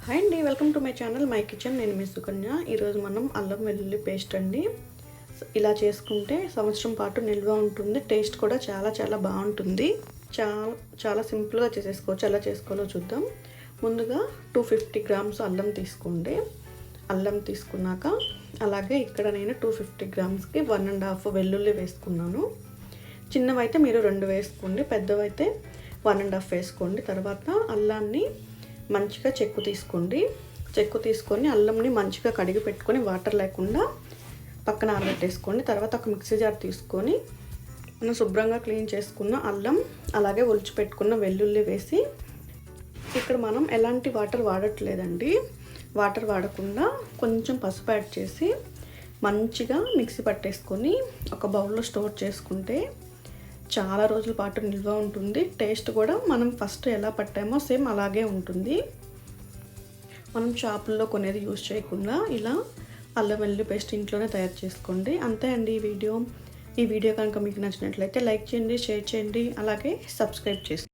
Hi అండి, welcome to my channel my kitchen. నేను మీ సుకన్య. ఈరోజు మనం అల్లం వెల్లుల్లి పేస్ట్ అండి. ఇలా చేసుకుంటే సంవత్సరం పాటు నిల్వ ఉంటుంది. టేస్ట్ కూడా చాలా చాలా బాగుంటుంది. చాలా సింపుల్గా చేసేసుకోవచ్చు. ఎలా చేసుకోవాలో చూద్దాం. ముందుగా 250 గ్రామ్స్ అల్లం తీసుకోండి. అల్లం తీసుకున్నాక అలాగే ఇక్కడ నేను 250 గ్రామ్స్కి 1.5 వెల్లుల్లి వేసుకున్నాను. చిన్నవైతే మీరు 2 వేసుకోండి, పెద్దవైతే 1.5 వేసుకోండి. తర్వాత అల్లాన్ని మంచిగా చెక్కు తీసుకొని అల్లంని మంచిగా కడిగి పెట్టుకొని వాటర్ లేకుండా పక్కన ఆరబెట్టేసుకోండి. తర్వాత ఒక మిక్సీ జార్ తీసుకొని మనం శుభ్రంగా క్లీన్ చేసుకున్న అల్లం అలాగే ఒలిచి పెట్టుకున్న వెల్లుల్లి వేసి, ఇక్కడ మనం ఎలాంటి వాటర్ వాడట్లేదండి. వాటర్ వాడకుండా కొంచెం పసుపు యాడ్ చేసి మంచిగా మిక్సీ పట్టేసుకొని ఒక బౌల్లో స్టోర్ చేసుకుంటే చాలా రోజుల పాటు నిల్వ ఉంటుంది. టేస్ట్ కూడా మనం ఫస్ట్ ఎలా పట్టామో సేమ్ అలాగే ఉంటుంది. మనం షాపుల్లో కొనేది యూజ్ చేయకుండా ఇలా అల్లం వెల్లుల్లి పేస్ట్ ఇంట్లోనే తయారు చేసుకోండి. అంతే అండి ఈ వీడియో కనుక మీకు నచ్చినట్లయితే లైక్ చేయండి, షేర్ చేయండి, అలాగే సబ్స్క్రైబ్ చేసుకోండి.